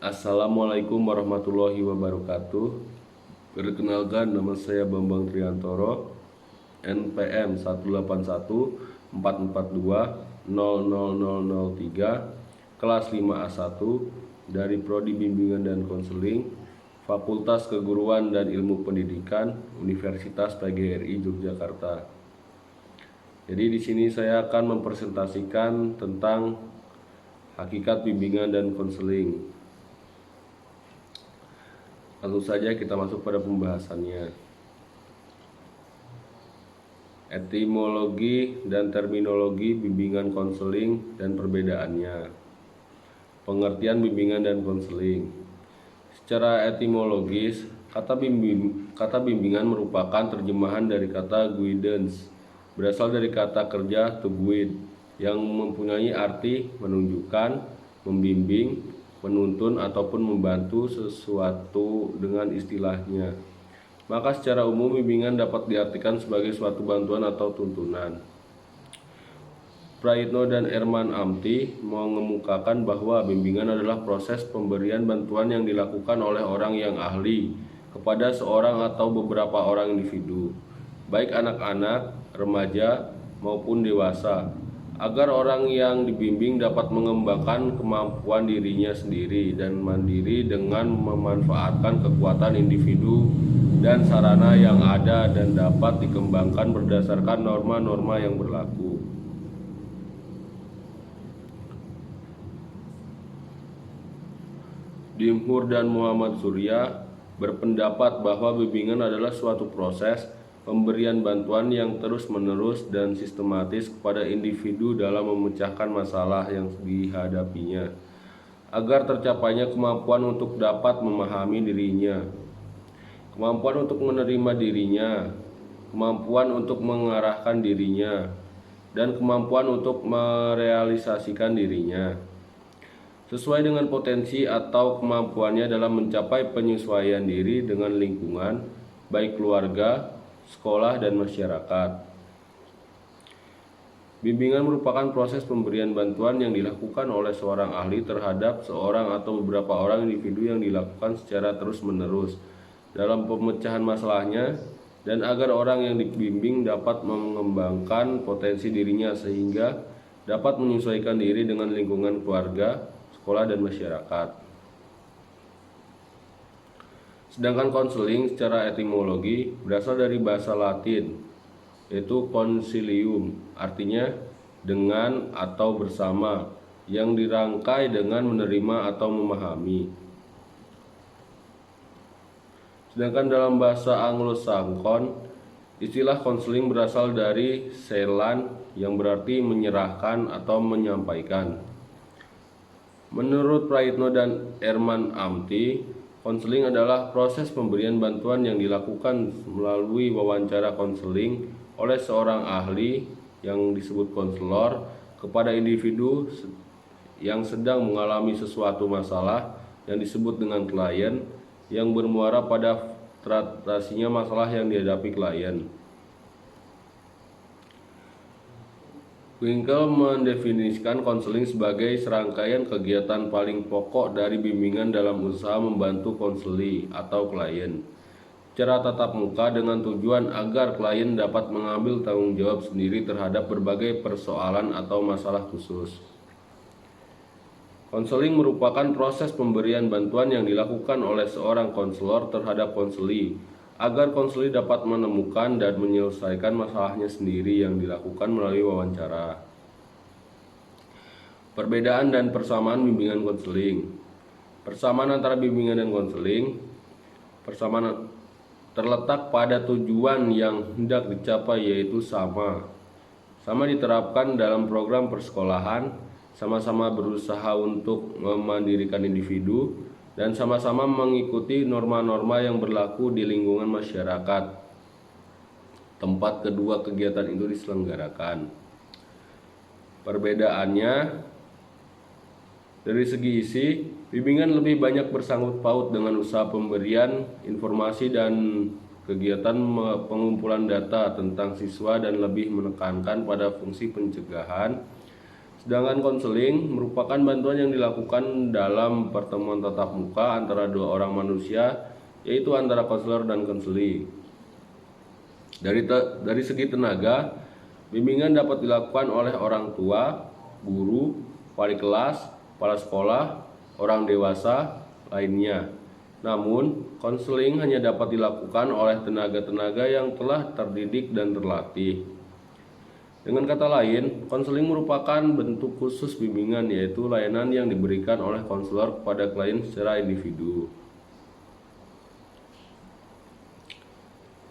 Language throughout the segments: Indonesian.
Assalamualaikum warahmatullahi wabarakatuh. Perkenalkan, nama saya Bambang Triantoro, NPM 18144200003, kelas 5A1 dari Prodi Bimbingan dan Konseling, Fakultas Keguruan dan Ilmu Pendidikan, Universitas PGRI Yogyakarta. Jadi di sini saya akan mempresentasikan tentang hakikat bimbingan dan konseling. Langsung saja kita masuk pada pembahasannya. Etimologi dan terminologi bimbingan konseling dan perbedaannya. Pengertian bimbingan dan konseling. Secara etimologis, kata bimbingan merupakan terjemahan dari kata guidance, berasal dari kata kerja to guide, yang mempunyai arti menunjukkan, membimbing, menuntun ataupun membantu sesuatu dengan istilahnya. Maka secara umum bimbingan dapat diartikan sebagai suatu bantuan atau tuntunan. Praitno dan Erman Amti mengemukakan bahwa bimbingan adalah proses pemberian bantuan yang dilakukan oleh orang yang ahli kepada seorang atau beberapa orang individu, baik anak-anak, remaja, maupun dewasa, agar orang yang dibimbing dapat mengembangkan kemampuan dirinya sendiri dan mandiri dengan memanfaatkan kekuatan individu dan sarana yang ada dan dapat dikembangkan berdasarkan norma-norma yang berlaku. Dimhur dan Muhammad Surya berpendapat bahwa bimbingan adalah suatu proses pemberian bantuan yang terus-menerus dan sistematis kepada individu dalam memecahkan masalah yang dihadapinya, agar tercapainya kemampuan untuk dapat memahami dirinya, kemampuan untuk menerima dirinya, kemampuan untuk mengarahkan dirinya, dan kemampuan untuk merealisasikan dirinya, sesuai dengan potensi atau kemampuannya dalam mencapai penyesuaian diri dengan lingkungan, baik keluarga, sekolah, dan masyarakat. Bimbingan merupakan proses pemberian bantuan yang dilakukan oleh seorang ahli terhadap seorang atau beberapa orang individu yang dilakukan secara terus-menerus dalam pemecahan masalahnya, dan agar orang yang dibimbing dapat mengembangkan potensi dirinya sehingga dapat menyesuaikan diri dengan lingkungan keluarga, sekolah, dan masyarakat. Sedangkan konseling secara etimologi berasal dari bahasa Latin, yaitu consilium, artinya dengan atau bersama, yang dirangkai dengan menerima atau memahami. Sedangkan dalam bahasa Anglo-Saxon, istilah konseling berasal dari selan, yang berarti menyerahkan atau menyampaikan. Menurut Praitno dan Erman Amti, konseling adalah proses pemberian bantuan yang dilakukan melalui wawancara konseling oleh seorang ahli yang disebut konselor kepada individu yang sedang mengalami sesuatu masalah yang disebut dengan klien, yang bermuara pada tratasinya masalah yang dihadapi klien. Winkel mendefinisikan konseling sebagai serangkaian kegiatan paling pokok dari bimbingan dalam usaha membantu konseli atau klien secara tatap muka dengan tujuan agar klien dapat mengambil tanggung jawab sendiri terhadap berbagai persoalan atau masalah khusus. Konseling merupakan proses pemberian bantuan yang dilakukan oleh seorang konselor terhadap konseli agar konseli dapat menemukan dan menyelesaikan masalahnya sendiri yang dilakukan melalui wawancara. Perbedaan dan persamaan bimbingan konseling. Persamaan antara bimbingan dan konseling. Persamaan terletak pada tujuan yang hendak dicapai, yaitu sama. Sama diterapkan dalam program persekolahan, sama-sama berusaha untuk memandirikan individu, dan sama-sama mengikuti norma-norma yang berlaku di lingkungan masyarakat tempat kedua kegiatan itu diselenggarakan. Perbedaannya, dari segi isi, bimbingan lebih banyak bersangkut paut dengan usaha pemberian informasi dan kegiatan pengumpulan data tentang siswa dan lebih menekankan pada fungsi pencegahan Sedangkan konseling merupakan bantuan yang dilakukan dalam pertemuan tatap muka antara dua orang manusia, yaitu antara konselor dan konseli. Dari segi tenaga, bimbingan dapat dilakukan oleh orang tua, guru, wali kelas, kepala sekolah, orang dewasa lainnya. Namun, konseling hanya dapat dilakukan oleh tenaga-tenaga yang telah terdidik dan terlatih. Dengan kata lain, konseling merupakan bentuk khusus bimbingan, yaitu layanan yang diberikan oleh konselor kepada klien secara individu.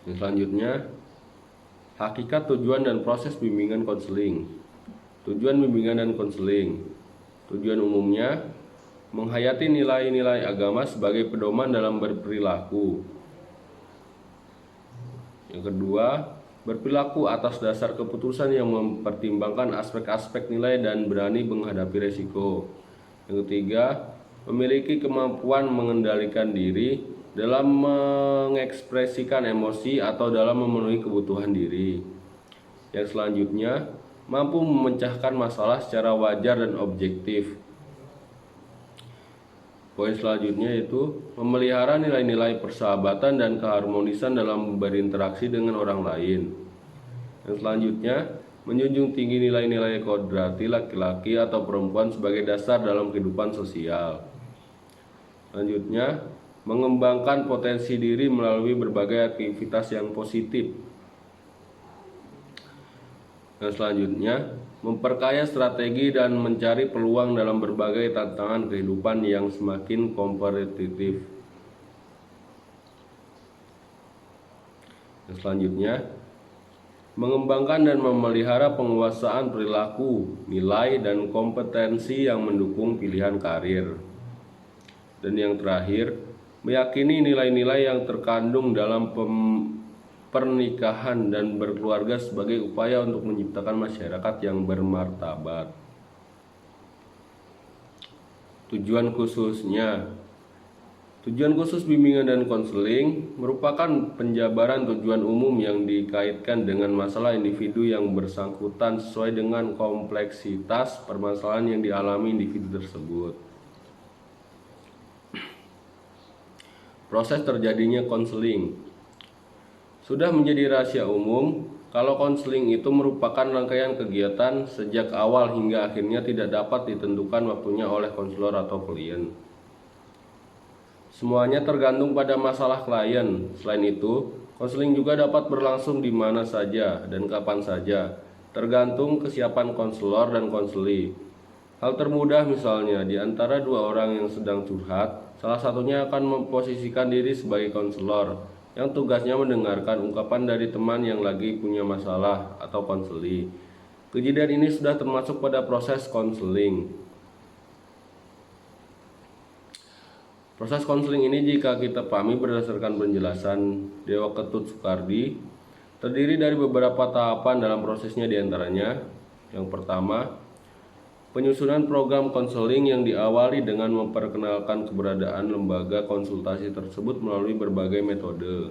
Yang selanjutnya, hakikat, tujuan, dan proses bimbingan konseling. Tujuan bimbingan dan konseling. Tujuan umumnya, menghayati nilai-nilai agama sebagai pedoman dalam berperilaku. Yang kedua, berperilaku atas dasar keputusan yang mempertimbangkan aspek-aspek nilai dan berani menghadapi resiko. Yang ketiga, memiliki kemampuan mengendalikan diri dalam mengekspresikan emosi atau dalam memenuhi kebutuhan diri. Yang selanjutnya, mampu memecahkan masalah secara wajar dan objektif. Poin selanjutnya yaitu memelihara nilai-nilai persahabatan dan keharmonisan dalam berinteraksi dengan orang lain. Yang selanjutnya, menjunjung tinggi nilai-nilai kodrati laki-laki atau perempuan sebagai dasar dalam kehidupan sosial. Selanjutnya, mengembangkan potensi diri melalui berbagai aktivitas yang positif. Dan selanjutnya, memperkaya strategi dan mencari peluang dalam berbagai tantangan kehidupan yang semakin kompetitif. Dan selanjutnya, mengembangkan dan memelihara penguasaan perilaku, nilai, dan kompetensi yang mendukung pilihan karir. Dan yang terakhir, meyakini nilai-nilai yang terkandung dalam pernikahan dan berkeluarga sebagai upaya untuk menciptakan masyarakat yang bermartabat. Tujuan khususnya. Tujuan khusus bimbingan dan konseling merupakan penjabaran tujuan umum yang dikaitkan dengan masalah individu yang bersangkutan sesuai dengan kompleksitas permasalahan yang dialami individu tersebut. Proses terjadinya konseling. Sudah menjadi rahasia umum kalau konseling itu merupakan rangkaian kegiatan sejak awal hingga akhirnya tidak dapat ditentukan waktunya oleh konselor atau klien. Semuanya tergantung pada masalah klien. Selain itu, konseling juga dapat berlangsung di mana saja dan kapan saja, tergantung kesiapan konselor dan konseli. Hal termudah misalnya di antara dua orang yang sedang curhat, salah satunya akan memposisikan diri sebagai konselor yang tugasnya mendengarkan ungkapan dari teman yang lagi punya masalah atau konseli. Kejadian ini sudah termasuk pada proses konseling. Proses konseling ini jika kita pahami berdasarkan penjelasan Dewa Ketut Soekardi, terdiri dari beberapa tahapan dalam prosesnya diantaranya. Yang pertama, penyusunan program konseling yang diawali dengan memperkenalkan keberadaan lembaga konsultasi tersebut melalui berbagai metode.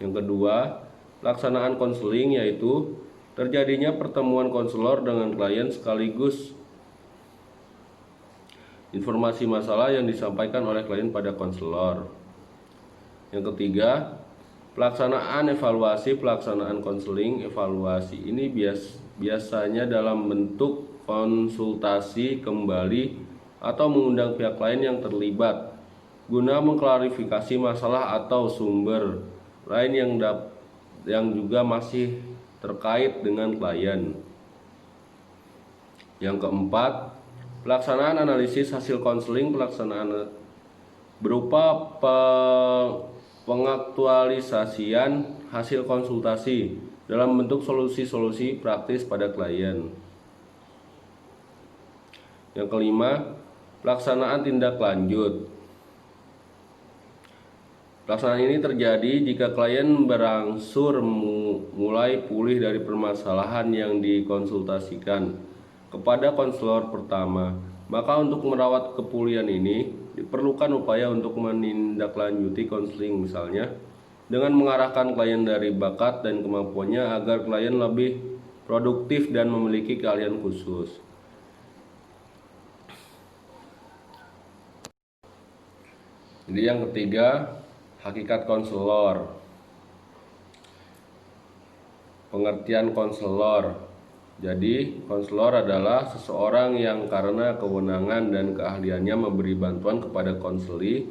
Yang kedua, pelaksanaan konseling yaitu terjadinya pertemuan konselor dengan klien sekaligus informasi masalah yang disampaikan oleh klien pada konselor. Yang ketiga, pelaksanaan evaluasi pelaksanaan konseling. Evaluasi ini biasanya dalam bentuk konsultasi kembali atau mengundang pihak lain yang terlibat guna mengklarifikasi masalah atau sumber lain yang juga masih terkait dengan klien. Yang keempat, pelaksanaan analisis hasil konseling. Pelaksanaan berupa pengaktualisasian hasil konsultasi dalam bentuk solusi-solusi praktis pada klien. Yang kelima, pelaksanaan tindak lanjut. Pelaksanaan ini terjadi jika klien berangsur mulai pulih dari permasalahan yang dikonsultasikan kepada konselor pertama. Maka untuk merawat kepulihan ini diperlukan upaya untuk menindaklanjuti konseling, misalnya dengan mengarahkan klien dari bakat dan kemampuannya agar klien lebih produktif dan memiliki keahlian khusus. Jadi yang ketiga, hakikat konselor. Pengertian konselor. Jadi, konselor adalah seseorang yang karena kewenangan dan keahliannya memberi bantuan kepada konseli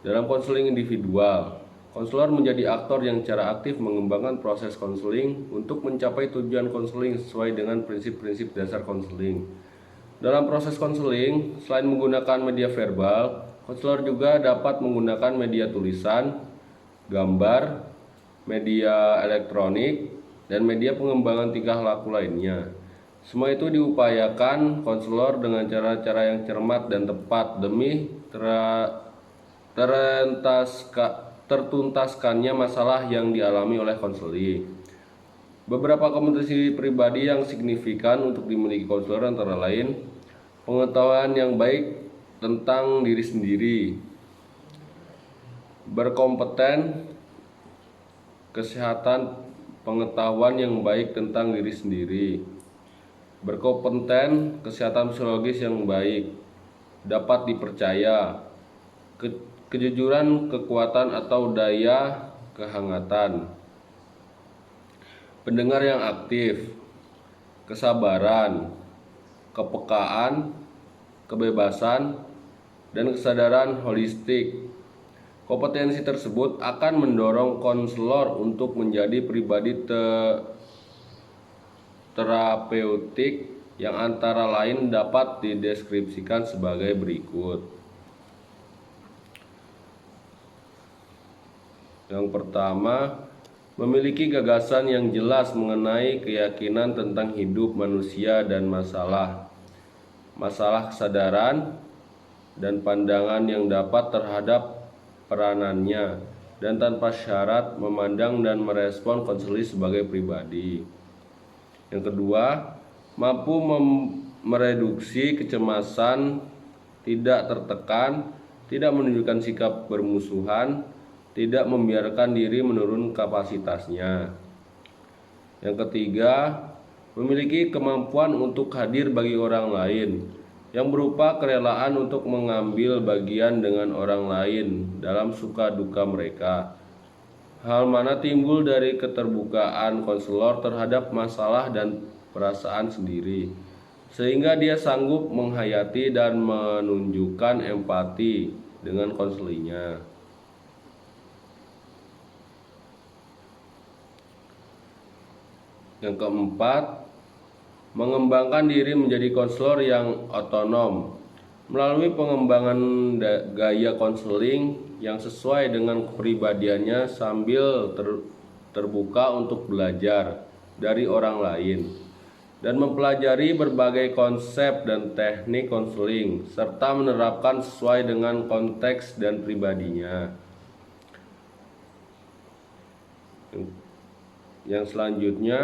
dalam konseling individual. Konselor menjadi aktor yang secara aktif mengembangkan proses konseling untuk mencapai tujuan konseling sesuai dengan prinsip-prinsip dasar konseling. Dalam proses konseling, selain menggunakan media verbal, konselor juga dapat menggunakan media tulisan, gambar, media elektronik, dan media pengembangan tingkah laku lainnya. Semua itu diupayakan konselor dengan cara-cara yang cermat dan tepat demi tertuntaskannya masalah yang dialami oleh konseli. Beberapa kompetensi pribadi yang signifikan untuk dimiliki konselor antara lain pengetahuan yang baik tentang diri sendiri, berkompeten, kesehatan, pengetahuan yang baik tentang diri sendiri, berkompeten, kesehatan psikologis yang baik, dapat dipercaya, kejujuran, kekuatan atau daya kehangatan, pendengar yang aktif, kesabaran, kepekaan, kebebasan, dan kesadaran holistik. Kompetensi tersebut akan mendorong konselor untuk menjadi pribadi terapeutik yang antara lain dapat dideskripsikan sebagai berikut. Yang pertama, memiliki gagasan yang jelas mengenai keyakinan tentang hidup manusia dan masalah kesadaran, dan pandangan yang dapat terhadap peranannya, dan tanpa syarat memandang dan merespon konseli sebagai pribadi. Yang kedua, mampu mereduksi kecemasan, tidak tertekan, tidak menunjukkan sikap bermusuhan, tidak membiarkan diri menurun kapasitasnya. Yang ketiga, memiliki kemampuan untuk hadir bagi orang lain, yang berupa kerelaan untuk mengambil bagian dengan orang lain dalam suka duka mereka. Hal mana timbul dari keterbukaan konselor terhadap masalah dan perasaan sendiri, sehingga dia sanggup menghayati dan menunjukkan empati dengan konselinya. Yang keempat, mengembangkan diri menjadi konselor yang otonom melalui pengembangan gaya konseling yang sesuai dengan kepribadiannya sambil terbuka untuk belajar dari orang lain dan mempelajari berbagai konsep dan teknik konseling serta menerapkan sesuai dengan konteks dan pribadinya. Yang selanjutnya,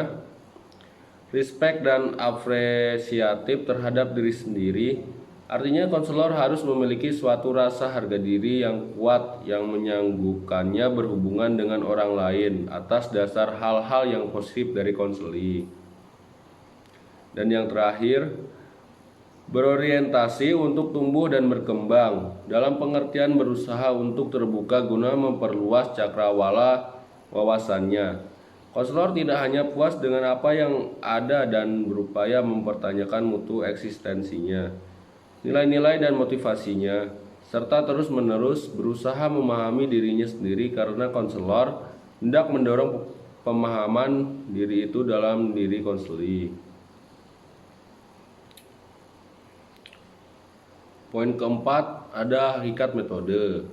respect dan apresiatif terhadap diri sendiri. Artinya konselor harus memiliki suatu rasa harga diri yang kuat yang menyanggupkannya berhubungan dengan orang lain atas dasar hal-hal yang positif dari konseli. Dan yang terakhir, berorientasi untuk tumbuh dan berkembang dalam pengertian berusaha untuk terbuka guna memperluas cakrawala wawasannya. Konselor tidak hanya puas dengan apa yang ada dan berupaya mempertanyakan mutu eksistensinya, nilai-nilai dan motivasinya, serta terus-menerus berusaha memahami dirinya sendiri karena konselor hendak mendorong pemahaman diri itu dalam diri konseli. Poin keempat, ada hakikat metode.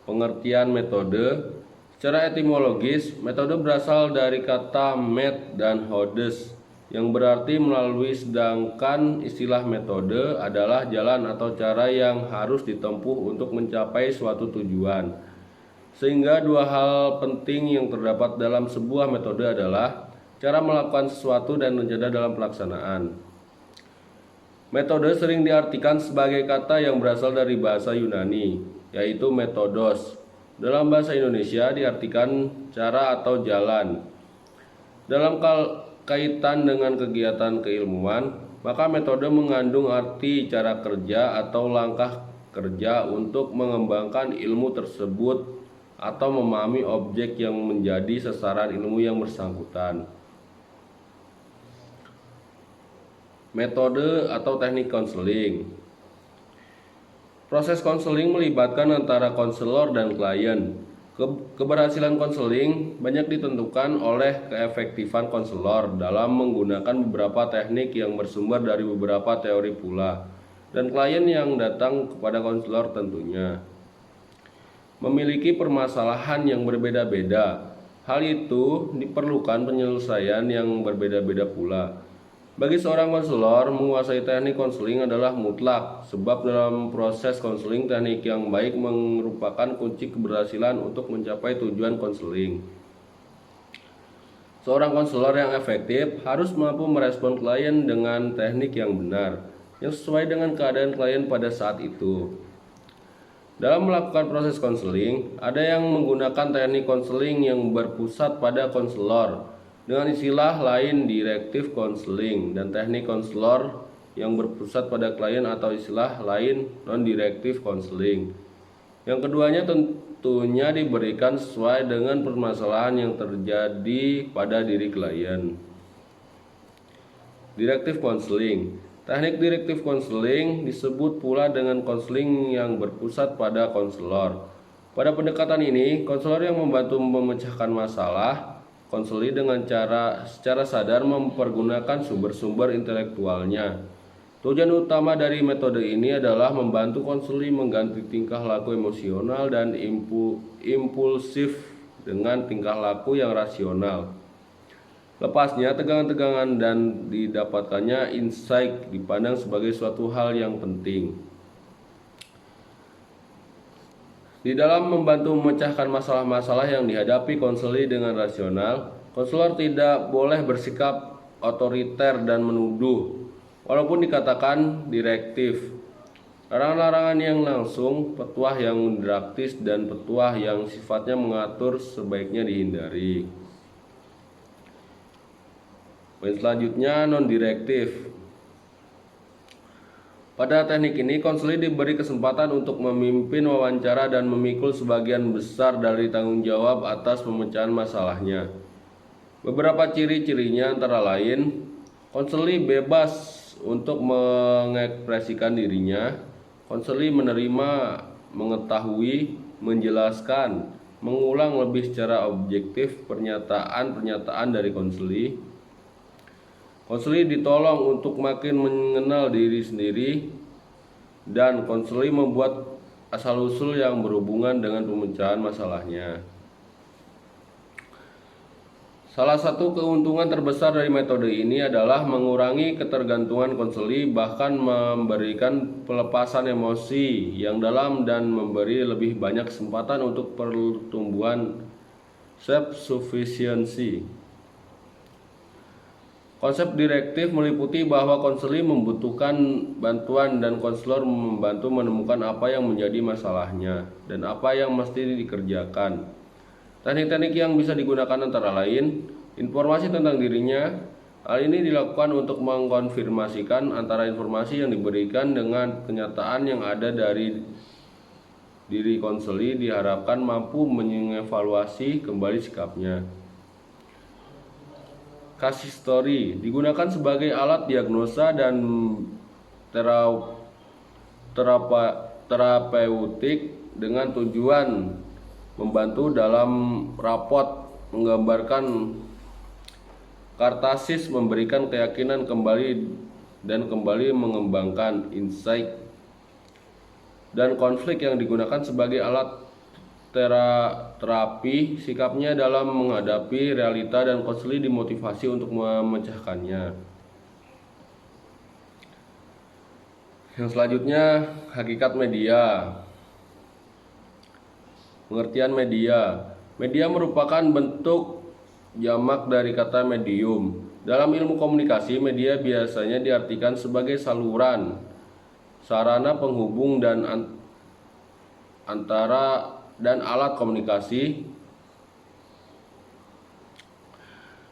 Pengertian metode. Secara etimologis, metode berasal dari kata met dan hodes yang berarti melalui, sedangkan istilah metode adalah jalan atau cara yang harus ditempuh untuk mencapai suatu tujuan. Sehingga dua hal penting yang terdapat dalam sebuah metode adalah cara melakukan sesuatu dan rencana dalam pelaksanaan. Metode sering diartikan sebagai kata yang berasal dari bahasa Yunani, yaitu metodos. Dalam bahasa Indonesia diartikan cara atau jalan. Dalam kaitan dengan kegiatan keilmuan, maka metode mengandung arti cara kerja atau langkah kerja untuk mengembangkan ilmu tersebut atau memahami objek yang menjadi sasaran ilmu yang bersangkutan. Metode atau teknik konseling. Proses konseling melibatkan antara konselor dan klien. Keberhasilan konseling banyak ditentukan oleh keefektifan konselor dalam menggunakan beberapa teknik yang bersumber dari beberapa teori pula, dan klien yang datang kepada konselor tentunya memiliki permasalahan yang berbeda-beda. Hal itu diperlukan penyelesaian yang berbeda-beda pula. Bagi seorang konselor, menguasai teknik konseling adalah mutlak, sebab dalam proses konseling teknik yang baik merupakan kunci keberhasilan untuk mencapai tujuan konseling. Seorang konselor yang efektif harus mampu merespon klien dengan teknik yang benar, yang sesuai dengan keadaan klien pada saat itu. Dalam melakukan proses konseling, ada yang menggunakan teknik konseling yang berpusat pada konselor, dengan istilah lain direktif konseling, dan teknik konselor yang berpusat pada klien atau istilah lain non-direktif konseling. Yang keduanya tentunya diberikan sesuai dengan permasalahan yang terjadi pada diri klien. Direktif konseling. Teknik direktif konseling disebut pula dengan konseling yang berpusat pada konselor. Pada pendekatan ini, konselor yang membantu memecahkan masalah konseli dengan secara sadar mempergunakan sumber-sumber intelektualnya. Tujuan utama dari metode ini adalah membantu konseli mengganti tingkah laku emosional dan impulsif dengan tingkah laku yang rasional. Lepasnya tegangan-tegangan dan didapatkannya insight dipandang sebagai suatu hal yang penting. Di dalam membantu memecahkan masalah-masalah yang dihadapi konseli dengan rasional, konselor tidak boleh bersikap otoriter dan menuduh, walaupun dikatakan direktif. Larangan-larangan yang langsung, petuah yang didaktis, dan petuah yang sifatnya mengatur sebaiknya dihindari. Poin selanjutnya, non-direktif. Pada teknik ini, konseli diberi kesempatan untuk memimpin wawancara dan memikul sebagian besar dari tanggung jawab atas pemecahan masalahnya. Beberapa ciri-cirinya antara lain, konseli bebas untuk mengekspresikan dirinya, konseli menerima, mengetahui, menjelaskan, mengulang lebih secara objektif pernyataan-pernyataan dari konseli. Konseli ditolong untuk makin mengenal diri sendiri, dan konseli membuat asal-usul yang berhubungan dengan pemecahan masalahnya. Salah satu keuntungan terbesar dari metode ini adalah mengurangi ketergantungan konseli, bahkan memberikan pelepasan emosi yang dalam dan memberi lebih banyak kesempatan untuk pertumbuhan self-sufficiency. Konsep direktif meliputi bahwa konseli membutuhkan bantuan dan konselor membantu menemukan apa yang menjadi masalahnya dan apa yang mesti dikerjakan. Teknik-teknik yang bisa digunakan antara lain, informasi tentang dirinya. Hal ini dilakukan untuk mengkonfirmasikan antara informasi yang diberikan dengan kenyataan yang ada dari diri konseli, diharapkan mampu mengevaluasi kembali sikapnya. Case story digunakan sebagai alat diagnosa dan terapeutik dengan tujuan membantu dalam rapot, menggambarkan kartasis, memberikan keyakinan kembali dan kembali mengembangkan insight, dan konflik yang digunakan sebagai alat terapi sikapnya dalam menghadapi realita, dan konseli dimotivasi untuk memecahkannya. Yang selanjutnya, hakikat media. Pengertian media. Media merupakan bentuk jamak dari kata medium. Dalam ilmu komunikasi, media biasanya diartikan sebagai saluran, sarana penghubung dan alat komunikasi.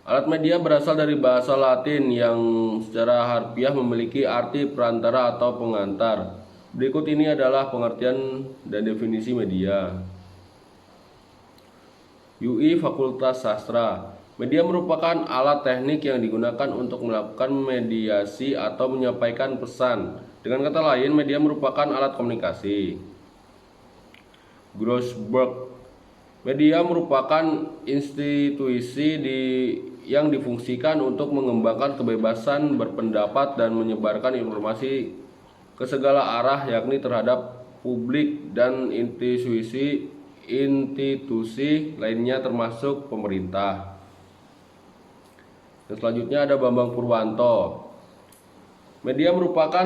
Alat media berasal dari bahasa Latin yang secara harfiah memiliki arti perantara atau pengantar. Berikut ini adalah pengertian dan definisi media. UI Fakultas Sastra. Media merupakan alat teknik yang digunakan untuk melakukan mediasi atau menyampaikan pesan. Dengan kata lain, media merupakan alat komunikasi. Grossberg. Media merupakan institusi yang difungsikan untuk mengembangkan kebebasan berpendapat dan menyebarkan informasi ke segala arah, yakni terhadap publik dan institusi lainnya termasuk pemerintah. Dan selanjutnya ada Bambang Purwanto. Media merupakan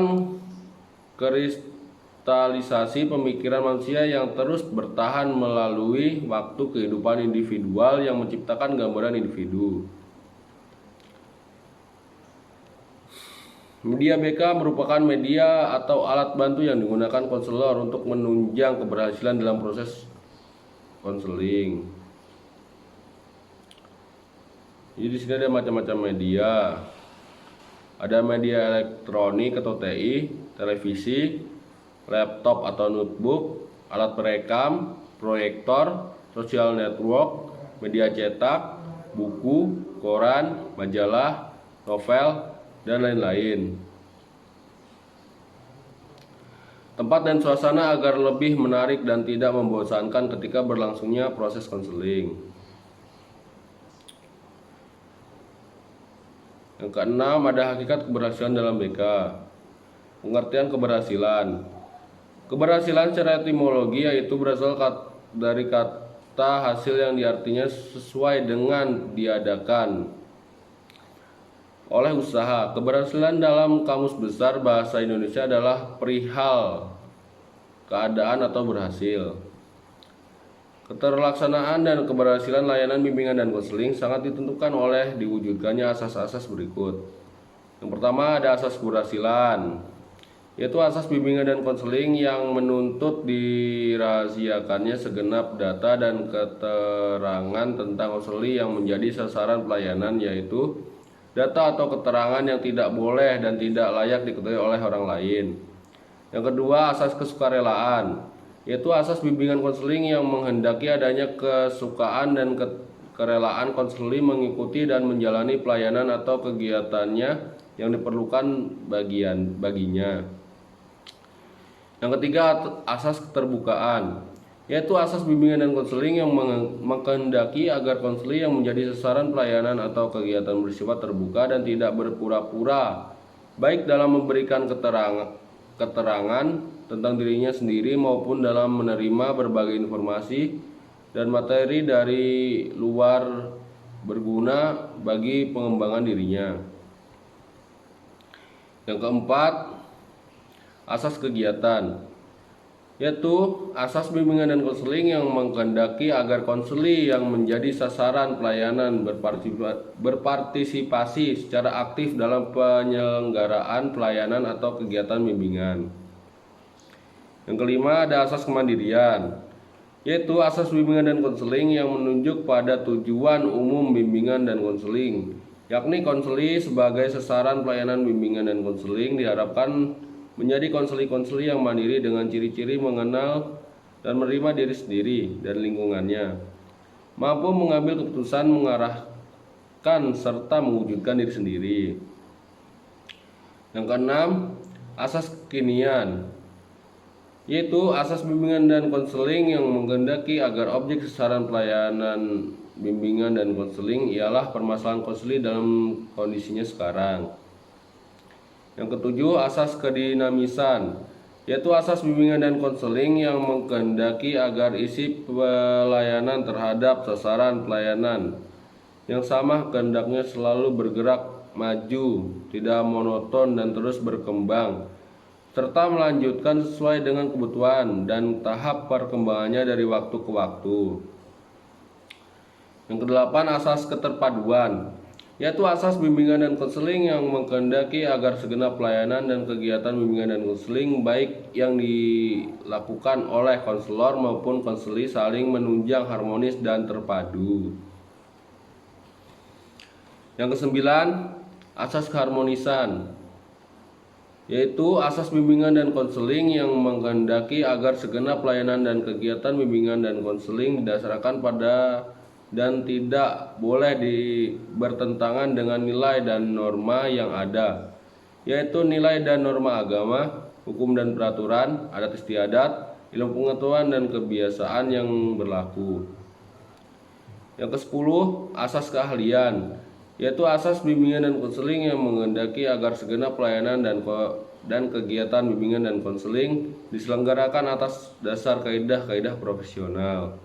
kristalisasi pemikiran manusia yang terus bertahan melalui waktu kehidupan individual yang menciptakan gambaran individu. Media BK merupakan media atau alat bantu yang digunakan konselor untuk menunjang keberhasilan dalam proses konseling. Jadi di sini ada macam-macam media. Ada media elektronik atau TI, televisi, laptop atau notebook, alat perekam, proyektor, social network, media cetak, buku, koran, majalah, novel, dan lain-lain. Tempat dan suasana agar lebih menarik dan tidak membosankan ketika berlangsungnya proses konseling. Yang keenam, ada hakikat keberhasilan dalam BK. Pengertian keberhasilan. Keberhasilan secara etimologi yaitu berasal dari kata hasil yang diartinya sesuai dengan diadakan oleh usaha. Keberhasilan dalam Kamus Besar Bahasa Indonesia adalah perihal keadaan atau berhasil. Keterlaksanaan dan keberhasilan layanan bimbingan dan konseling sangat ditentukan oleh diwujudkannya asas-asas berikut. Yang pertama ada asas keberhasilan, yaitu asas bimbingan dan konseling yang menuntut dirahasiakannya segenap data dan keterangan tentang konseli yang menjadi sasaran pelayanan, yaitu data atau keterangan yang tidak boleh dan tidak layak diketahui oleh orang lain. Yang kedua, asas kesukarelaan, yaitu asas bimbingan konseling yang menghendaki adanya kesukaan dan kerelaan konseli mengikuti dan menjalani pelayanan atau kegiatannya yang diperlukan baginya. Yang ketiga, asas keterbukaan, yaitu asas bimbingan dan konseling yang menghendaki agar konseli yang menjadi sasaran pelayanan atau kegiatan bersifat terbuka dan tidak berpura-pura, baik dalam memberikan keterangan tentang dirinya sendiri maupun dalam menerima berbagai informasi dan materi dari luar berguna bagi pengembangan dirinya. Yang keempat, asas kegiatan, yaitu asas bimbingan dan konseling yang menghendaki agar konseli yang menjadi sasaran pelayanan berpartisipasi secara aktif dalam penyelenggaraan pelayanan atau kegiatan bimbingan. Yang kelima, ada asas kemandirian, yaitu asas bimbingan dan konseling yang menunjuk pada tujuan umum bimbingan dan konseling, yakni konseli sebagai sasaran pelayanan bimbingan dan konseling diharapkan menjadi konseli-konseli yang mandiri dengan ciri-ciri mengenal dan menerima diri sendiri dan lingkungannya, mampu mengambil keputusan, mengarahkan serta mewujudkan diri sendiri. Yang keenam, asas kekinian, yaitu asas bimbingan dan konseling yang menghendaki agar objek sasaran pelayanan bimbingan dan konseling ialah permasalahan konseli dalam kondisinya sekarang. Yang ketujuh, asas kedinamisan, yaitu asas bimbingan dan konseling yang menghendaki agar isi pelayanan terhadap sasaran pelayanan yang sama kehendaknya selalu bergerak maju, tidak monoton dan terus berkembang, serta melanjutkan sesuai dengan kebutuhan dan tahap perkembangannya dari waktu ke waktu. Yang kedelapan, asas keterpaduan, yaitu asas bimbingan dan konseling yang menghendaki agar segenap pelayanan dan kegiatan bimbingan dan konseling baik yang dilakukan oleh konselor maupun konseli saling menunjang harmonis dan terpadu. Yang kesembilan, asas keharmonisan, yaitu asas bimbingan dan konseling yang menghendaki agar segenap pelayanan dan kegiatan bimbingan dan konseling didasarkan pada dan tidak boleh bertentangan dengan nilai dan norma yang ada, yaitu nilai dan norma agama, hukum dan peraturan, adat istiadat, ilmu pengetahuan dan kebiasaan yang berlaku. Yang ke-10, asas keahlian, yaitu asas bimbingan dan konseling yang menghendaki agar segenap pelayanan dan kegiatan bimbingan dan konseling diselenggarakan atas dasar kaidah-kaidah profesional.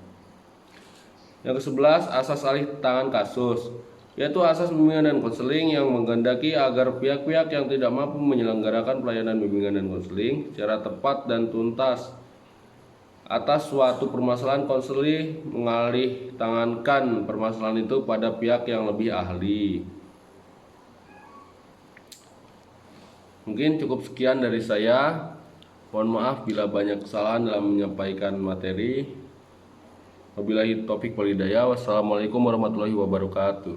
Yang ke-11, asas alih tangan kasus, yaitu asas bimbingan dan konseling yang menghendaki agar pihak-pihak yang tidak mampu menyelenggarakan pelayanan bimbingan dan konseling secara tepat dan tuntas atas suatu permasalahan konseling mengalih tangankan permasalahan itu pada pihak yang lebih ahli. Mungkin cukup sekian dari saya. Mohon maaf bila banyak kesalahan dalam menyampaikan materi. Wabillahi taufik wal hidayah. Wassalamualaikum warahmatullahi wabarakatuh.